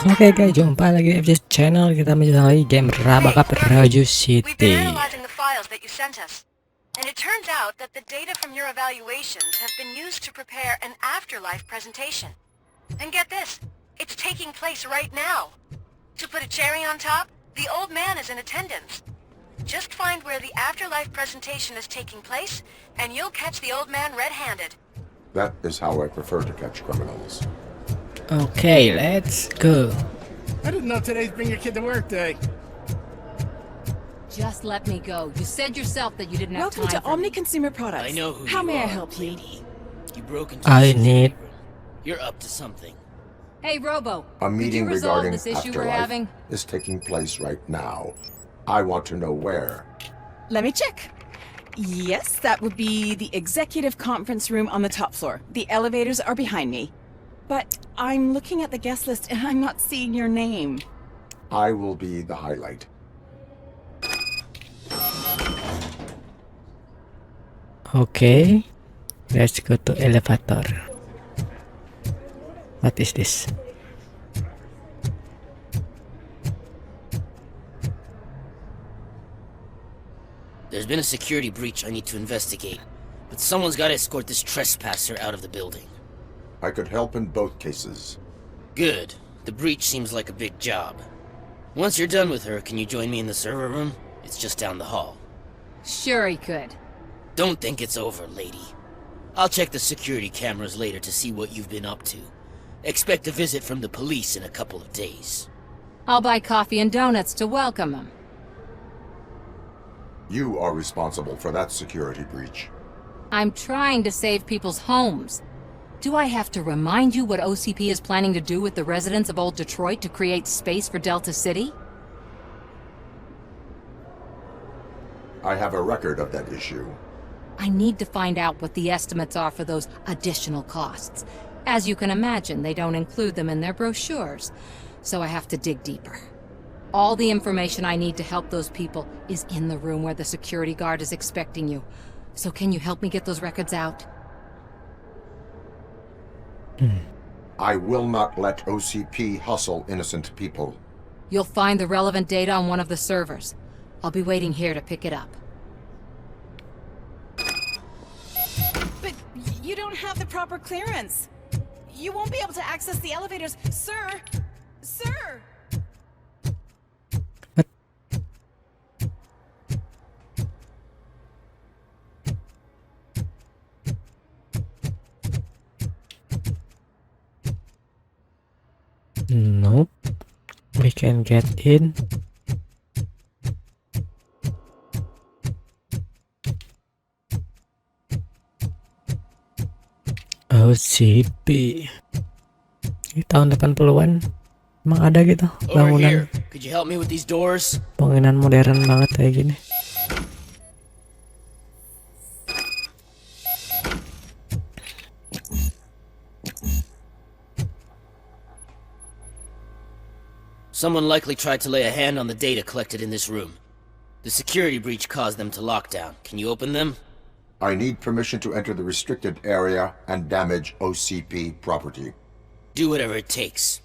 Oke guys, jumpa lagi di FJ channel. Kita mencoba game RoboCop Rojo We've been City. analyzing the files that you sent us, and it turns out that the data from your evaluations have been used to prepare an afterlife presentation. And get this, it's taking place right now. To put a cherry on top, the old man is in attendance. Just find where the afterlife presentation is taking place, and you'll catch the old man red-handed. That is how I prefer to catch criminals. Okay, let's go. I didn't know today's bring your kid to work day. Just let me go. You said yourself that you didn't have Welcome time to Omni Consumer Products. I know who How you may I are, help you? lady. You broke into I the need- room. You're up to something. Hey, Robo. A meeting could you resolve regarding this issue we're afterlife having? is taking place right now. I want to know where. Let me check. Yes, that would be the executive conference room on the top floor. The elevators are behind me. But I'm looking at the guest list and I'm not seeing your name. I will be the highlight. Okay, let's go to elevator. What is this? There's been a security breach I need to investigate, but someone's got to escort this trespasser out of the building. I could help in both cases. Good. The breach seems like a big job. Once you're done with her, can you join me in the server room? It's just down the hall. Sure he could. Don't think it's over, lady. I'll check the security cameras later to see what you've been up to. Expect a visit from the police in a couple of days. I'll buy coffee and donuts to welcome him. You are responsible for that security breach. I'm trying to save people's homes. Do I have to remind you what OCP is planning to do with the residents of Old Detroit to create space for Delta City? I have a record of that issue. I need to find out what the estimates are for those additional costs. As you can imagine, they don't include them in their brochures, so I have to dig deeper. All the information I need to help those people is in the room where the security guard is expecting you. So can you help me get those records out? I will not let OCP hustle innocent people. You'll find the relevant data on one of the servers. I'll be waiting here to pick it up. But you don't have the proper clearance. You won't be able to access the elevators. Sir! Sir! Nope. We can get in. OCP. Ini tahun 80-an. Emang ada gitu Over bangunan here. Could you help me with these doors? bangunan modern banget kayak gini. Someone likely tried to lay a hand on the data collected in this room. The security breach caused them to lock down. Can you open them? I need permission to enter the restricted area and damage OCP property. Do whatever it takes.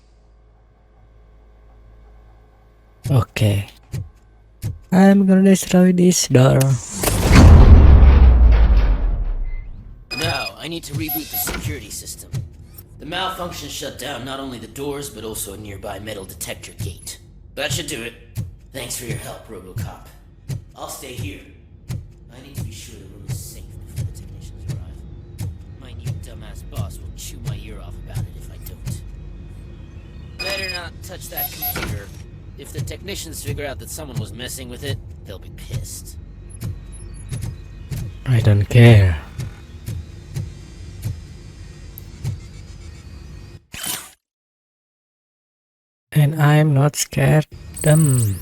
Okay. I'm gonna destroy this door. Now, I need to reboot the security system. The malfunction shut down not only the doors, but also a nearby metal detector gate. That should do it. Thanks for your help, RoboCop. I'll stay here. I need to be sure the room is safe before the technicians arrive. My new dumbass boss will chew my ear off about it if I don't. Better not touch that computer. If the technicians figure out that someone was messing with it, they'll be pissed. I don't care. And I'm not scared them.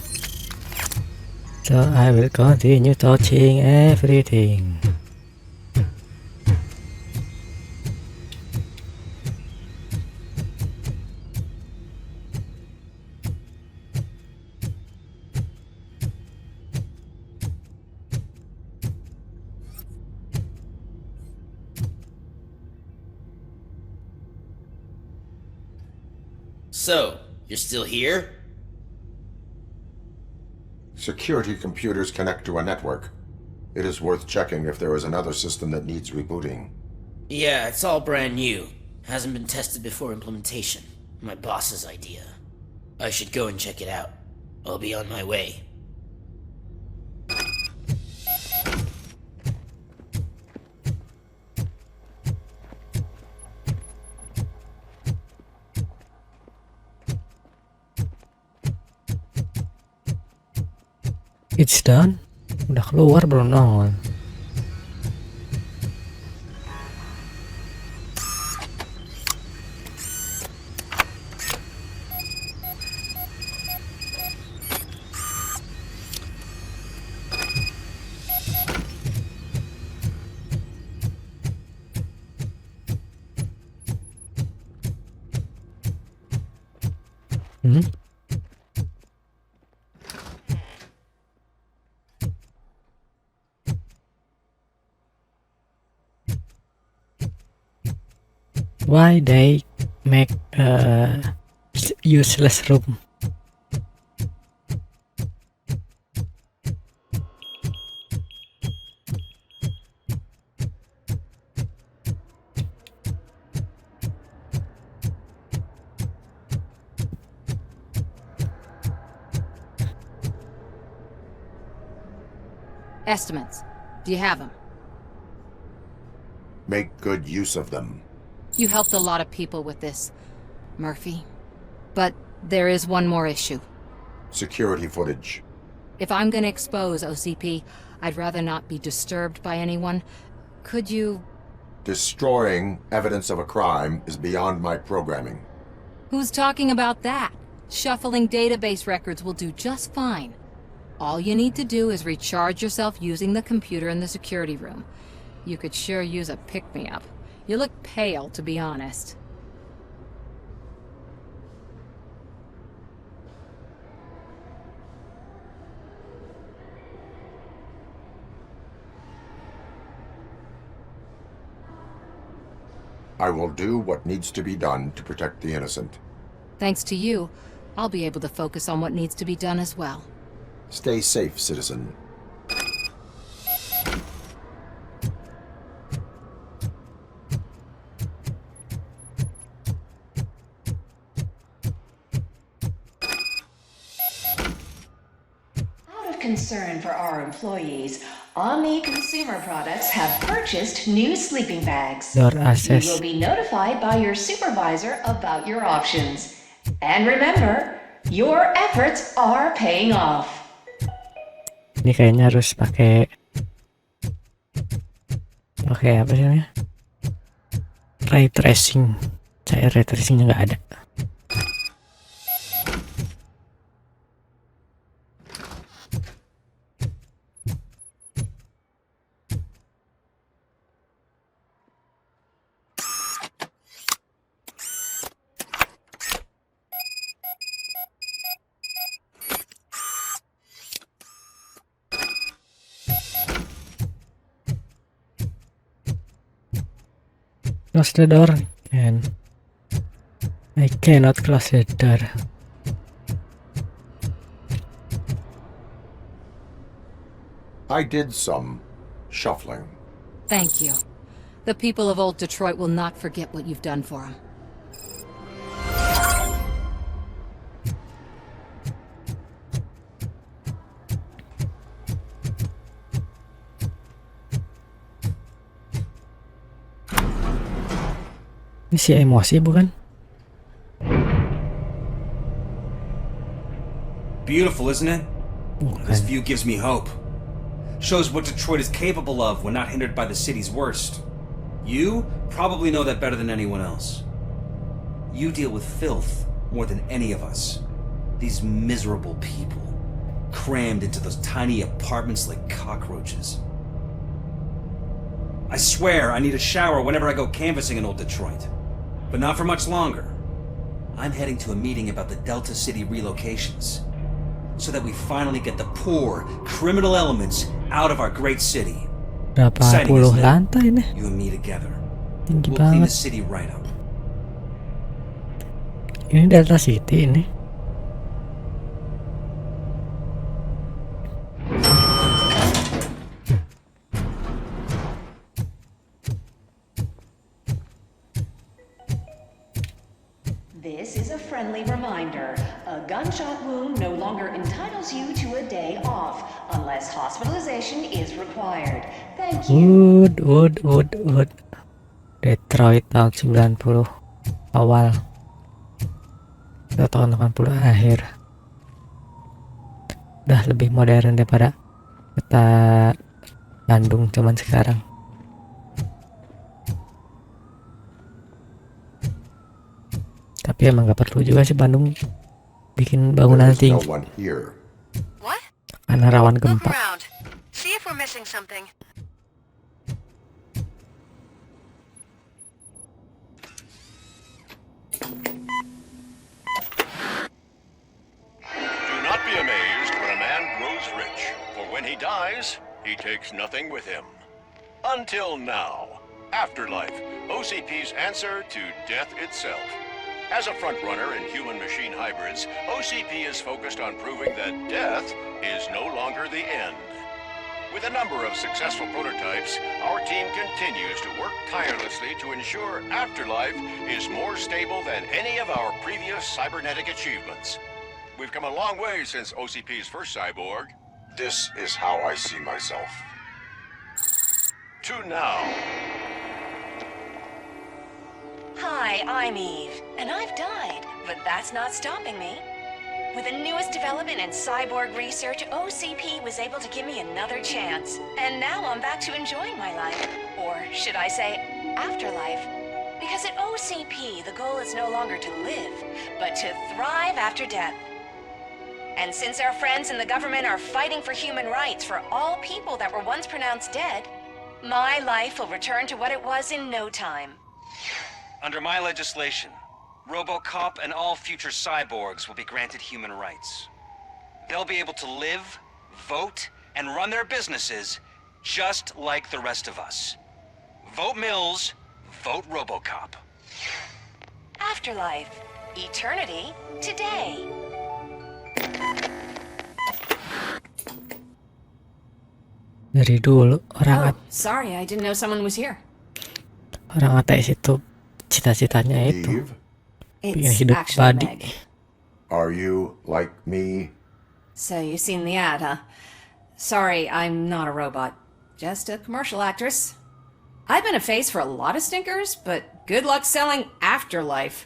So I will continue touching everything. So, You're still here? Security computers connect to a network. It is worth checking if there is another system that needs rebooting. Yeah, it's all brand new. Hasn't been tested before implementation. My boss's idea. I should go and check it out. I'll be on my way. It's done. Udah keluar belum nongol. Why they make a useless room? Estimates. Do you have them? Make good use of them. You helped a lot of people with this, Murphy. But there is one more issue. Security footage. If I'm gonna expose OCP, I'd rather not be disturbed by anyone. Could you... Destroying evidence of a crime is beyond my programming. Who's talking about that? Shuffling database records will do just fine. All you need to do is recharge yourself using the computer in the security room. You could sure use a pick-me-up. You look pale, to be honest. I will do what needs to be done to protect the innocent. Thanks to you, I'll be able to focus on what needs to be done as well. Stay safe, citizen. Out of concern for our employees, Omni Consumer Products have purchased new sleeping bags. Door You access. will be notified by your supervisor about your options. And remember, your efforts are paying off. Ini kayaknya harus pakai apa sih namanya? Ray tracing. Saya ray tracingnya nggak ada. Close the door, and I cannot close the door. I did some shuffling. Thank you. The people of old Detroit will not forget what you've done for them. Ini si emosi bukan? Beautiful, isn't it? This Bukan. view gives me hope. Shows what Detroit is capable of when not hindered by the city's worst. You probably know that better than anyone else. You deal with filth more than any of us. These miserable people, crammed into those tiny apartments like cockroaches. I swear I need a shower whenever I go canvassing in old Detroit. But not for much longer. I'm heading to a meeting about the Delta City relocations, so that we finally get the poor, criminal elements out of our great city. Berapa Exciting, puluh isn't it? lantai nih? You and me together. Tinggi We'll clean the banget. city right up. Ini Delta City ini. This is a friendly reminder. A gunshot wound no longer entitles you to a day off, unless hospitalization is required. Thank you. Wood. Detroit tahun 90 awal atau tahun 80 akhir. Udah lebih modern daripada kota Bandung zaman sekarang. Tapi emang gak perlu juga sih Bandung bikin bangunan There is no tinggi one here. What? karena rawan Look gempa. around. See if we're missing something. Do not be amazed when a man grows rich, for when he dies, he takes nothing with him. Until now. Afterlife, OCP's answer to death itself. As a frontrunner in human-machine hybrids, OCP is focused on proving that death is no longer the end. With a number of successful prototypes, our team continues to work tirelessly to ensure Afterlife is more stable than any of our previous cybernetic achievements. We've come a long way since OCP's first cyborg. This is how I see myself. To now. Hi, I'm Eve, and I've died, but that's not stopping me. With the newest development in cyborg research, OCP was able to give me another chance. And now I'm back to enjoying my life. Or should I say, afterlife. Because at OCP, the goal is no longer to live, but to thrive after death. And since our friends in the government are fighting for human rights for all people that were once pronounced dead, my life will return to what it was in no time. Under my legislation, RoboCop and all future cyborgs will be granted human rights. They'll be able to live, vote, and run their businesses just like the rest of us. Vote Mills, vote RoboCop. Afterlife. Eternity. Today. Dari dulu orang Sorry, I didn't know someone was here. orang ateis itu cita-citanya itu Eve, pengen It's hidup actually badi. Meg. are you like me? So you've seen the ad, huh? Sorry, I'm not a robot. Just a commercial actress. I've been a face for a lot of stinkers, but good luck selling Afterlife.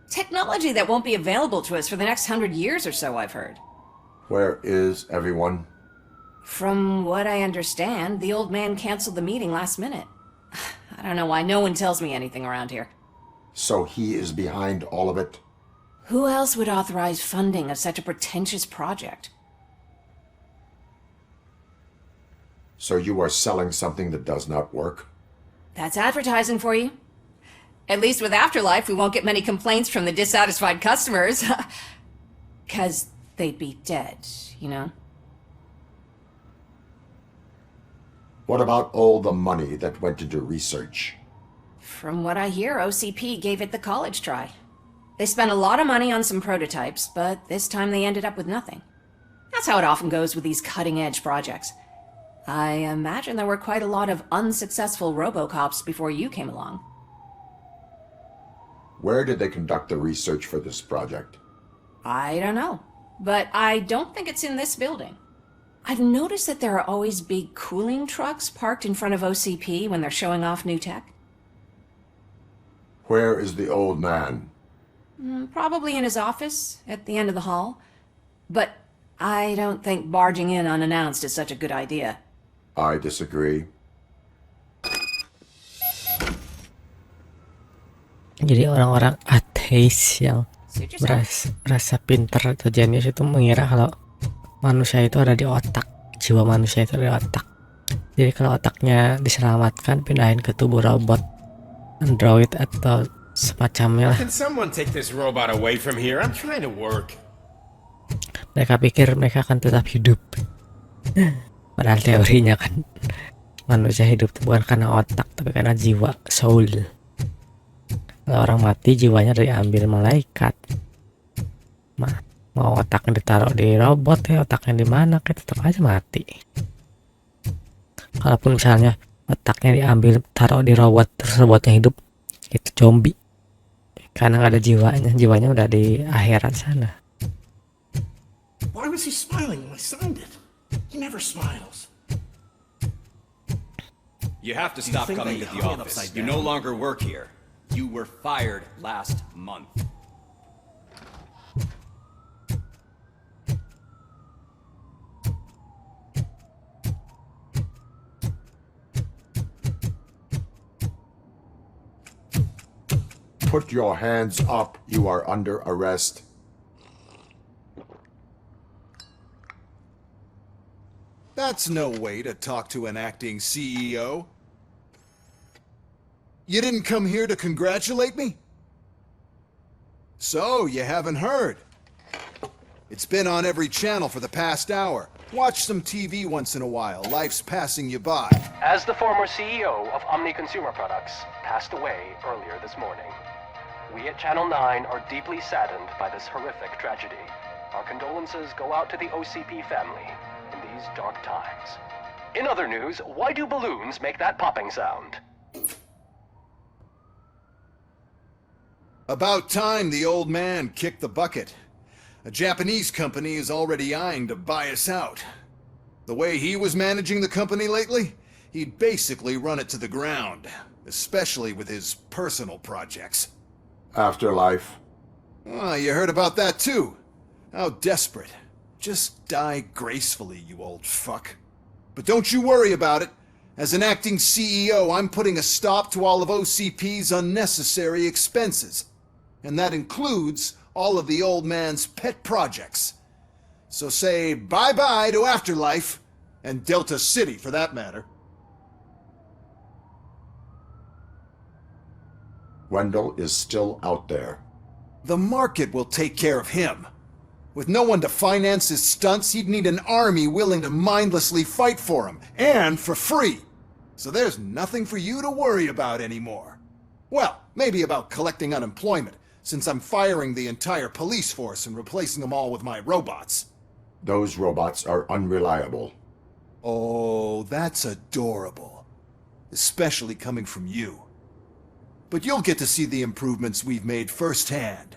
Technology that won't be available to us for the next 100 years or so, I've heard. Where is everyone? From what I understand, the old man canceled the meeting last minute. I don't know why no one tells me anything around here. So he is behind all of it? Who else would authorize funding of such a pretentious project? So you are selling something that does not work? That's advertising for you. At least with Afterlife, we won't get many complaints from the dissatisfied customers. 'Cause they'd be dead, you know? What about all the money that went into research? From what I hear, OCP gave it the college try. They spent a lot of money on some prototypes, but this time they ended up with nothing. That's how it often goes with these cutting-edge projects. I imagine there were quite a lot of unsuccessful RoboCops before you came along. Where did they conduct the research for this project? I don't know, but I don't think it's in this building. I've noticed that there are always big cooling trucks parked in front of OCP when they're showing off new tech. Where is the old man? Probably in his office, at the end of the hall. But I don't think barging in unannounced is such a good idea. I disagree. Jadi orang-orang ateis yang Suit yourself. merasa pinter atau jenius itu mengira kalau manusia itu ada di otak, jiwa manusia itu ada di otak. Jadi kalau otaknya diselamatkan, pindahin ke tubuh robot, android atau semacamnya lah. Can someone take this robot away from here? I'm trying to work. Mereka pikir mereka akan tetap hidup. Padahal teorinya kan manusia hidup itu bukan karena otak, tapi karena jiwa, soul. Kalau orang mati jiwanya diambil malaikat. Mau otaknya ditaruh di robot ya, otaknya di mana kayak tetap aja mati. Kalaupun misalnya otaknya diambil taruh di robot terus robotnya hidup, itu zombie. Karena nggak ada jiwanya. Jiwanya udah di akhirat sana. Why was he smiling when I signed it? He never smiles. You have to stop think coming they to the hung it office. upside You no down? longer work here. You were fired last month. Put your hands up. You are under arrest. That's no way to talk to an acting CEO. You didn't come here to congratulate me? So, you haven't heard. It's been on every channel for the past hour. Watch some TV once in a while. Life's passing you by. As the former CEO of Omni Consumer Products passed away earlier this morning, we at Channel 9 are deeply saddened by this horrific tragedy. Our condolences go out to the OCP family in these dark times. In other news, why do balloons make that popping sound? About time the old man kicked the bucket. A Japanese company is already eyeing to buy us out. The way he was managing the company lately, he'd basically run it to the ground, especially with his personal projects. Afterlife. Oh, you heard about that too. How desperate. Just die gracefully, you old fuck. But don't you worry about it. As an acting CEO, I'm putting a stop to all of OCP's unnecessary expenses. And that includes all of the old man's pet projects. So say bye-bye to Afterlife, and Delta City for that matter. Wendell is still out there. The market will take care of him. With no one to finance his stunts, he'd need an army willing to mindlessly fight for him, and for free. So there's nothing for you to worry about anymore. Well, maybe about collecting unemployment, since I'm firing the entire police force and replacing them all with my robots. Those robots are unreliable. Oh, that's adorable. Especially coming from you. But you'll get to see the improvements we've made firsthand.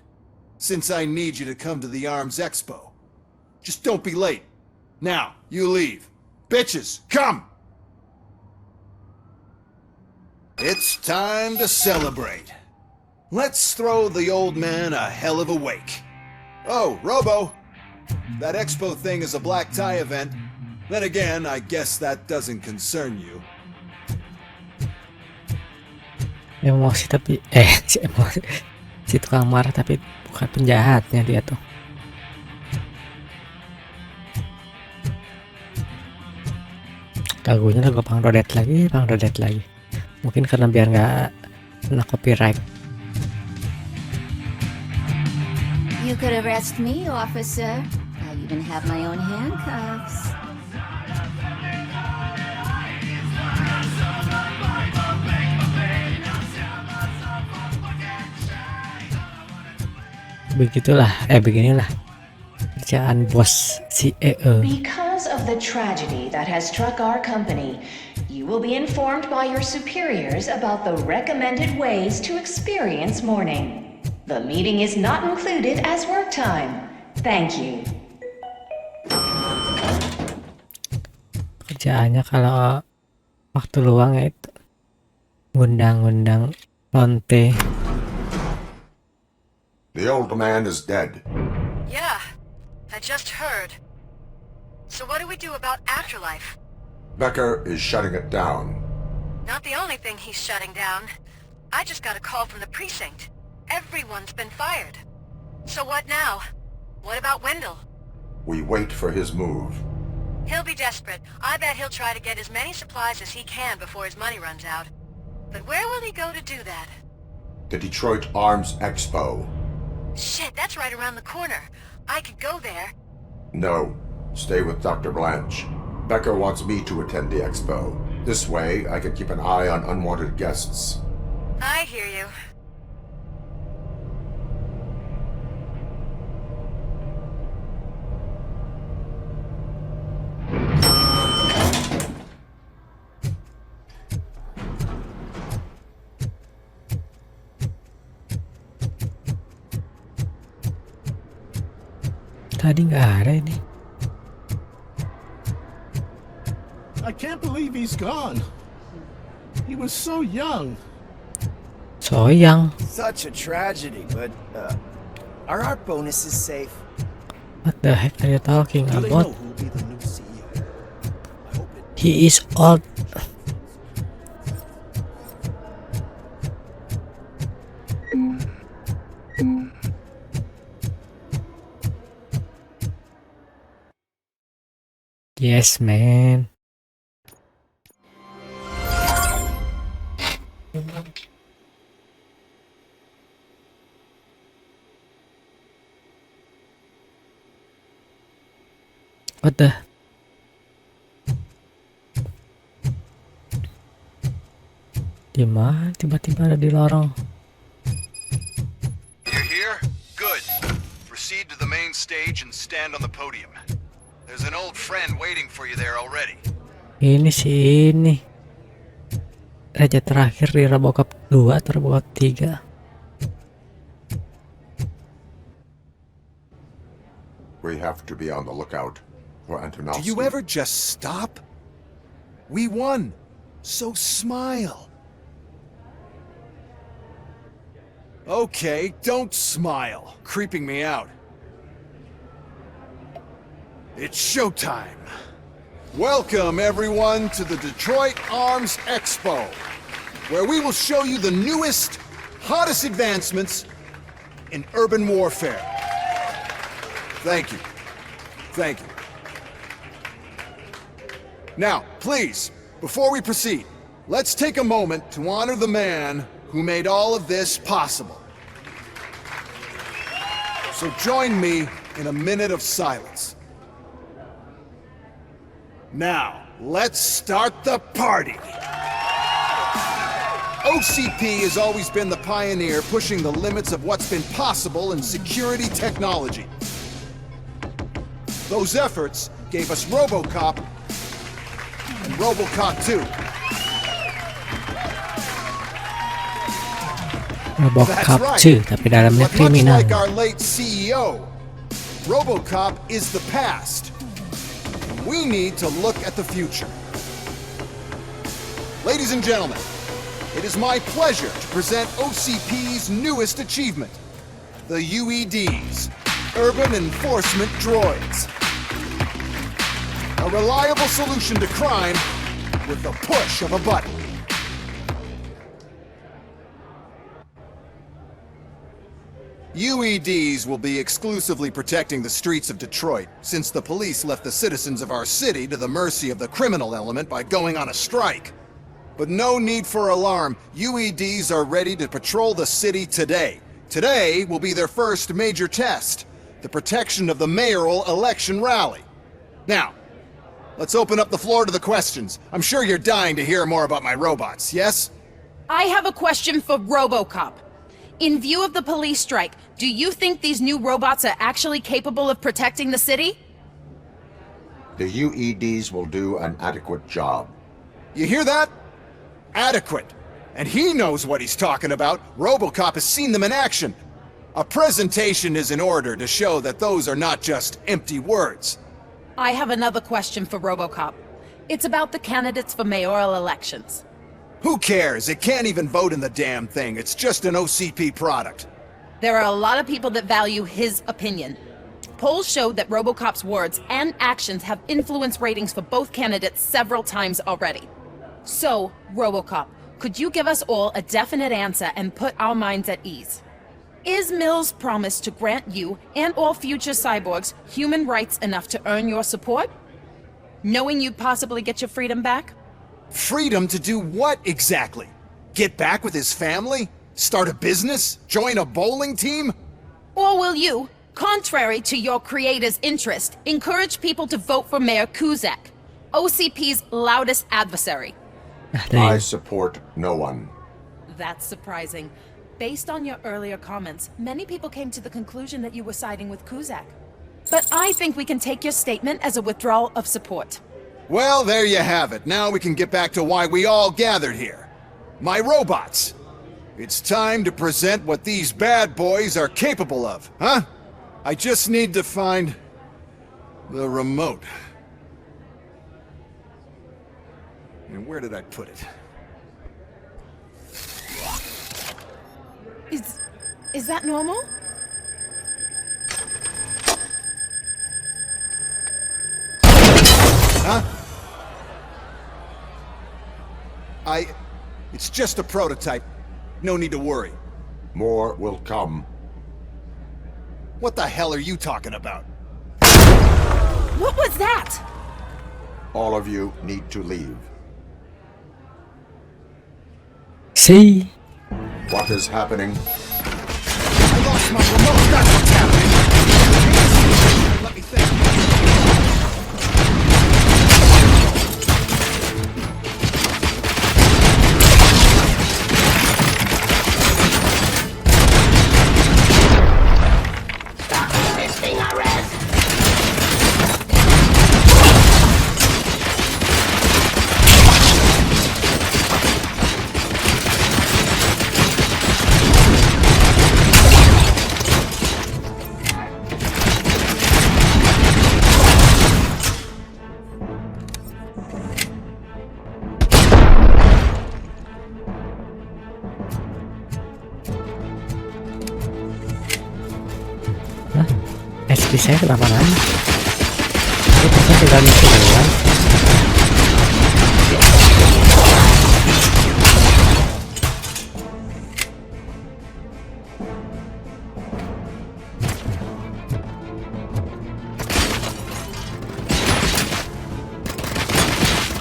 Since I need you to come to the Arms Expo. Just don't be late. Now, you leave. Bitches, come! It's time to celebrate. Let's throw the old man a hell of a wake. Oh, Robo! That expo thing is a black tie event. Then again, I guess that doesn't concern you. Emosi tapi si emosi si tukang marah tapi bukan penjahatnya dia tuh. Lagunya lagu Pang Dodet lagi. Mungkin karena biar nggak kena copyright. You could arrest me, officer. I even have my own handcuffs. Beginilah kerjaan bos CEO. Because of the tragedy that has struck our company, you will be informed by your superiors about the recommended ways to experience mourning. The meeting is not included as work time. Thank you. Kerjaannya kalau waktu luang ya itu ngundang-ngundang lonte. The old man is dead. Yeah, I just heard. So what do we do about Afterlife? Becker is shutting it down. Not the only thing he's shutting down. I just got a call from the precinct. Everyone's been fired. So what now? What about Wendell? We wait for his move. He'll be desperate. I bet he'll try to get as many supplies as he can before his money runs out. But where will he go to do that? The Detroit Arms Expo. Shit, that's right around the corner. I could go there. No. Stay with Dr. Blanche. Becker wants me to attend the expo. This way, I can keep an eye on unwanted guests. I hear you. Tadi nggak ada ini. I can't believe he's gone. He was so young. So young. Such a tragedy, but are our bonuses safe? What the heck are you talking Do they know about? who will be the new CEO? I hope it. He is old. Yes, man. What the? Di mana tiba-tiba ada di lorong? You're here? Good. Proceed to the main stage and stand on the podium. There's an old friend waiting for you there already. Ini sih ini. Raja terakhir di RoboCop 2 atau RoboCop 3. We have to be on the lookout for Antonovsky. Do you ever just stop? We won. So smile. Okay, don't smile. Creeping me out. It's showtime. Welcome, everyone, to the Detroit Arms Expo, where we will show you the newest, hottest advancements in urban warfare. Thank you. Thank you. Now, please, before we proceed, let's take a moment to honor the man who made all of this possible. So join me in a minute of silence. Now, let's start the party! OCP has always been the pioneer pushing the limits of what's been possible in security technology. Those efforts gave us RoboCop and RoboCop 2. RoboCop 2, tapi dalamnya But much kriminal. like our late CEO, RoboCop is the past. We need to look at the future. Ladies and gentlemen, it is my pleasure to present OCP's newest achievement, the UEDs, Urban Enforcement Droids. A reliable solution to crime with the push of a button. UEDs will be exclusively protecting the streets of Detroit, since the police left the citizens of our city to the mercy of the criminal element by going on a strike. But no need for alarm, UEDs are ready to patrol the city today. Today will be their first major test, the protection of the mayoral election rally. Now, let's open up the floor to the questions. I'm sure you're dying to hear more about my robots, yes? I have a question for RoboCop. In view of the police strike, do you think these new robots are actually capable of protecting the city? The UEDs will do an adequate job. You hear that? Adequate. And he knows what he's talking about. RoboCop has seen them in action. A presentation is in order to show that those are not just empty words. I have another question for RoboCop. It's about the candidates for mayoral elections. Who cares? It can't even vote in the damn thing. It's just an OCP product. There are a lot of people that value his opinion. Polls show that RoboCop's words and actions have influenced ratings for both candidates several times already. So, RoboCop, could you give us all a definite answer and put our minds at ease? Is Mills' promise to grant you and all future cyborgs human rights enough to earn your support? Knowing you'd possibly get your freedom back? Freedom to do what exactly? Get back with his family? Start a business? Join a bowling team? Or will you, contrary to your creator's interest, encourage people to vote for Mayor Kuzak, OCP's loudest adversary? I support no one. That's surprising. Based on your earlier comments, many people came to the conclusion that you were siding with Kuzak. But I think we can take your statement as a withdrawal of support. Well, there you have it. Now we can get back to why we all gathered here. My robots. It's time to present what these bad boys are capable of, huh? I just need to find The remote. And where did I put it? Is that normal? Huh? It's just a prototype. No need to worry. More will come. What the hell are you talking about? What was that? All of you need to leave. See? What is happening? I lost my remote, that's what's happening! Let me think. Stop resisting arrest. SP saya kenapa nanya? Itu kan tinggal misi doang.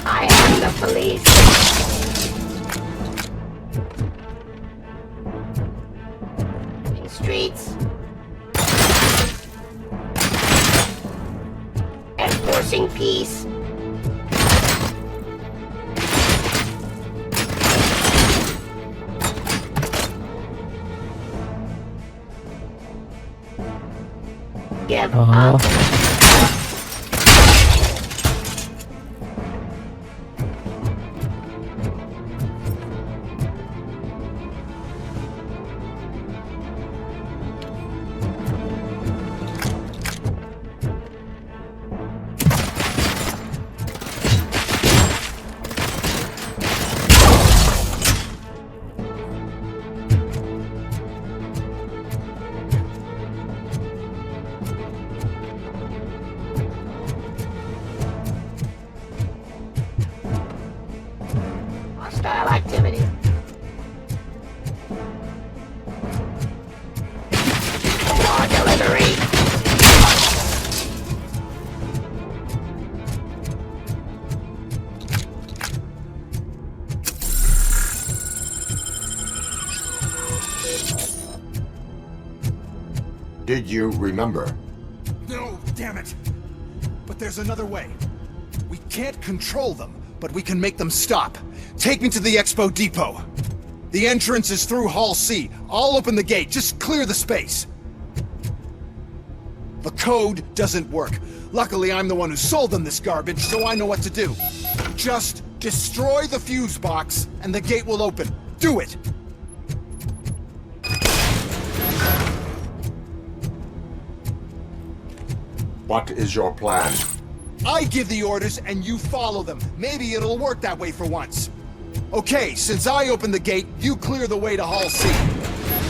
I am the police. In streets. Enforcing peace. Give up. Hostile activity. More delivery. Did you remember? No, damn it! But there's another way. We can't control them, but we can make them stop. Take me to the Expo Depot. The entrance is through Hall C. I'll open the gate, just clear the space. The code doesn't work. Luckily, I'm the one who sold them this garbage, so I know what to do. Just destroy the fuse box, and the gate will open. Do it! What is your plan? I give the orders and you follow them. Maybe it'll work that way for once. Okay, since I opened the gate, you clear the way to Hall C.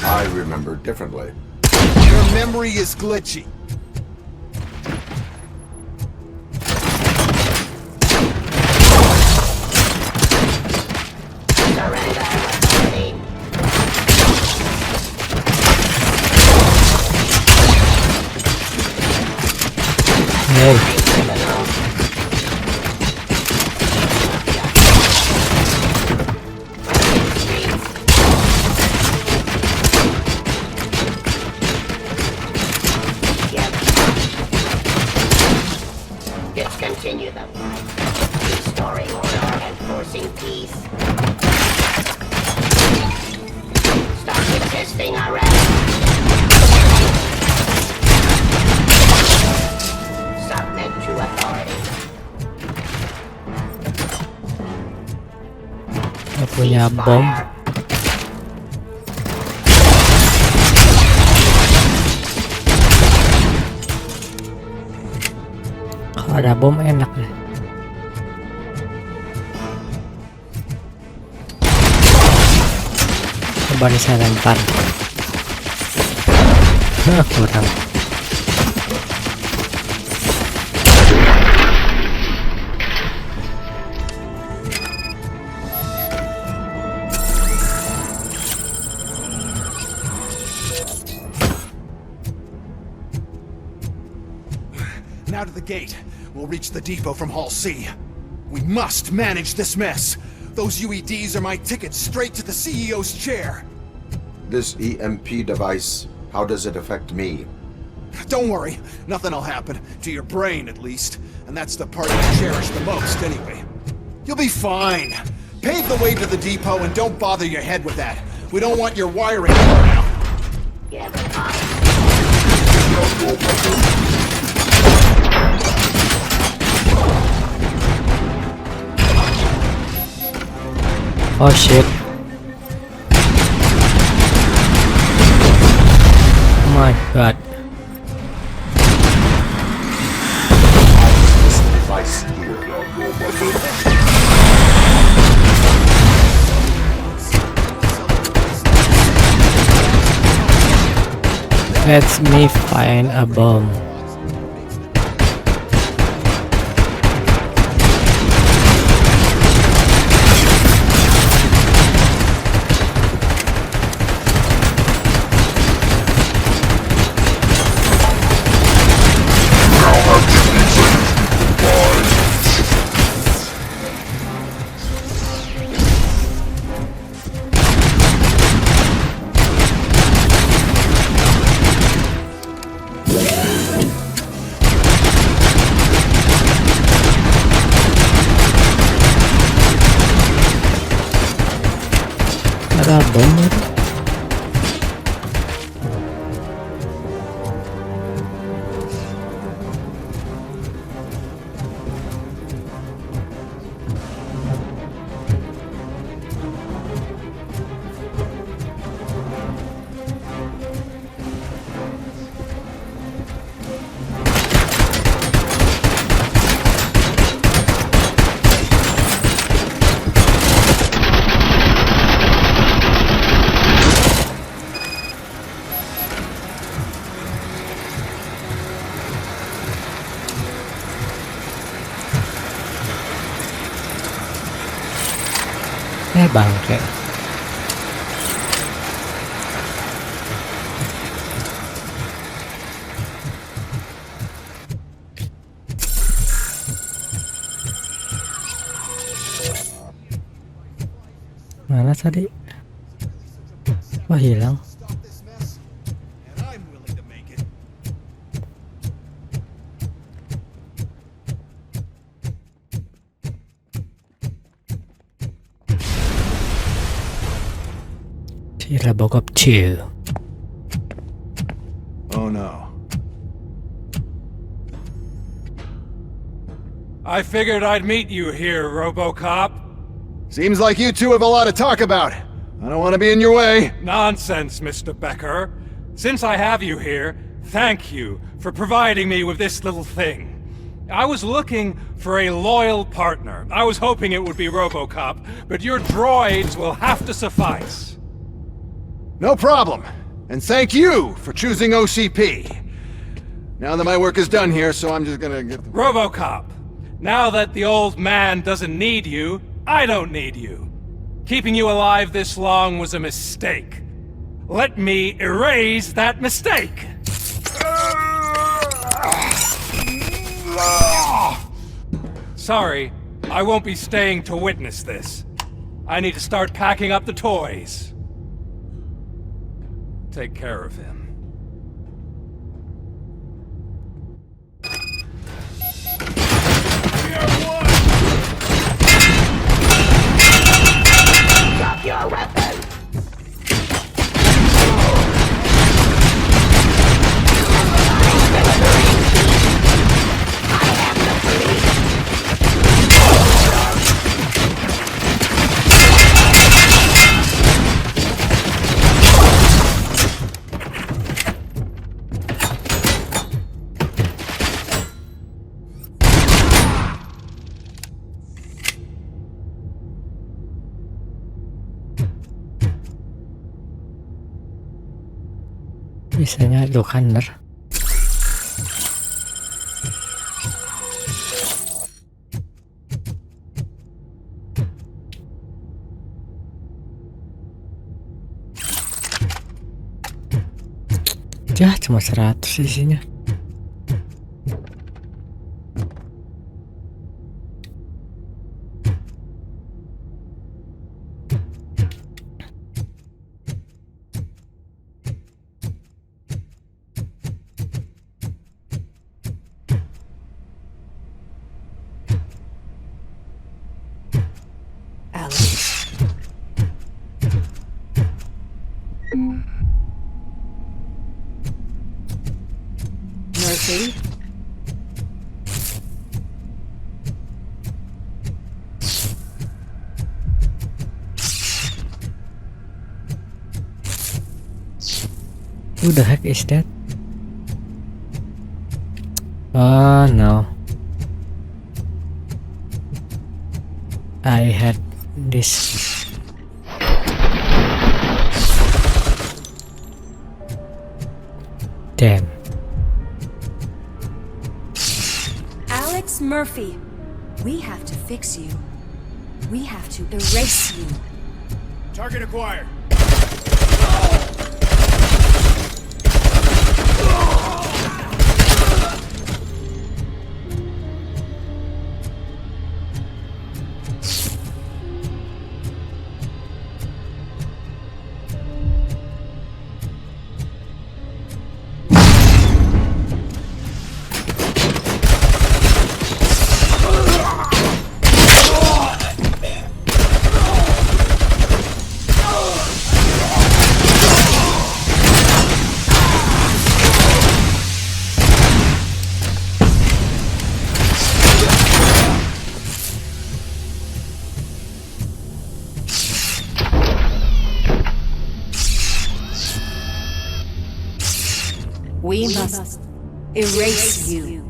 I remember differently. Your memory is glitchy. Surrender authority. Hey. Discontinue them. Restoring order and forcing peace. Stop resisting arrest. Submit to authority. Saya punya bom. ada bom enak ya. Coba nih saya lempar. Kurang. Now to the gate. We'll reach the depot from Hall C. We must manage this mess. Those UEDs are my ticket straight to the CEO's chair. This EMP device, how does it affect me? Don't worry, nothing'll happen. To your brain, at least. And that's the part you cherish the most, anyway. You'll be fine. Pave the way to the depot and don't bother your head with that. We don't want your wiring to burn out. Oh shit. Oh my god. This device here. Let me find a bomb. Ada bom itu. Bangke. Mana tadi? Wah, hilang. RoboCop 2. Oh no. I figured I'd meet you here, RoboCop. Seems like you two have a lot to talk about. I don't want to be in your way. Nonsense, Mr. Becker. Since I have you here, thank you for providing me with this little thing. I was looking for a loyal partner. I was hoping it would be RoboCop, but your droids will have to suffice. No problem. And thank you for choosing OCP. Now that my work is done here, so I'm just gonna get... RoboCop, now that the old man doesn't need you, I don't need you. Keeping you alive this long was a mistake. Let me erase that mistake! Sorry, I won't be staying to witness this. I need to start packing up the toys. Take care of him. Drop your weapon. Biasanya itu kan bener. Ya cuma 100 isinya. Murphy? Who the heck is that? Oh no. I had this. Damn. Alex Murphy, we have to fix you. We have to erase you. Target acquired. We must erase you.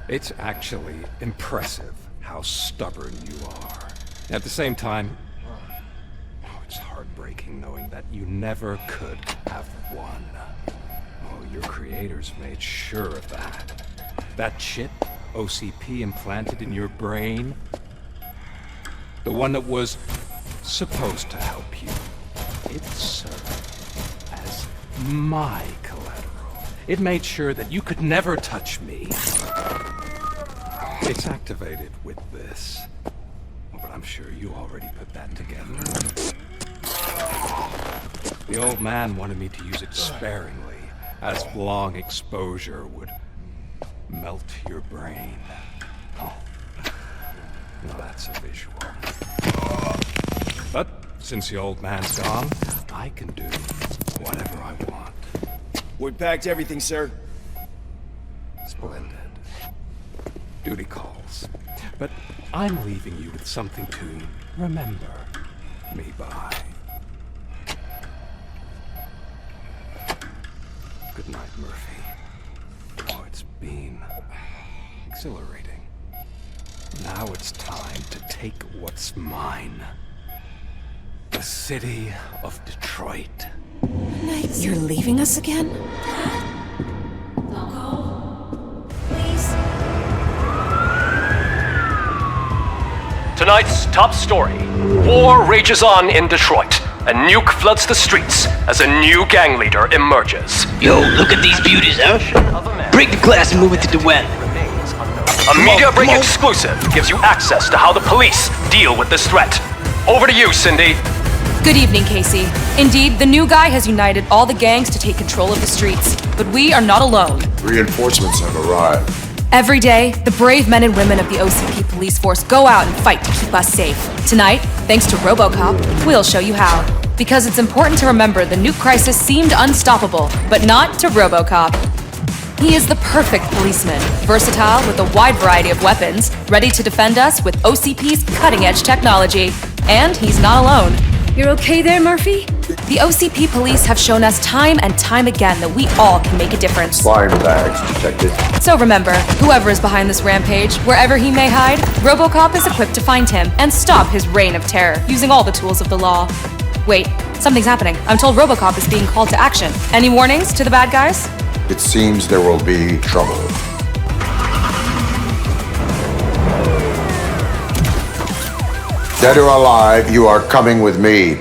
It's actually impressive how stubborn you are. At the same time, it's heartbreaking knowing that you never could have won. Oh, your creators made sure of that. That chip OCP implanted in your brain, the one that was supposed to help you, it served as my collateral. It made sure that you could never touch me. It's activated with this, but I'm sure you already put that together. The old man wanted me to use it sparingly, as long exposure would melt your brain. Oh, now that's a visual. But since the old man's gone, I can do whatever I want. We packed everything, sir. Splendid. Duty calls. But I'm leaving you with something to remember me by. Good night, Murphy. Oh, it's been exhilarating. Now it's time to take what's mine. The city of Detroit. You're leaving us again? Tonight's top story. War rages on in Detroit. A nuke floods the streets as a new gang leader emerges. Yo, look at these beauties, huh? Break the glass and move it to the web. A media break exclusive gives you access to how the police deal with this threat. Over to you, Cindy. Good evening, Casey. Indeed, the new guy has united all the gangs to take control of the streets. But we are not alone. Reinforcements have arrived. Every day, the brave men and women of the OCP police force go out and fight to keep us safe. Tonight, thanks to RoboCop, we'll show you how. Because it's important to remember the nuke crisis seemed unstoppable, but not to RoboCop. He is the perfect policeman, versatile with a wide variety of weapons, ready to defend us with OCP's cutting-edge technology. And he's not alone. You're okay there, Murphy? The OCP police have shown us time and time again that we all can make a difference. Fine bags, detective. So remember, whoever is behind this rampage, wherever he may hide, RoboCop is equipped to find him and stop his reign of terror using all the tools of the law. Wait, something's happening. I'm told RoboCop is being called to action. Any warnings to the bad guys? It seems there will be trouble. Dead or alive, you are coming with me.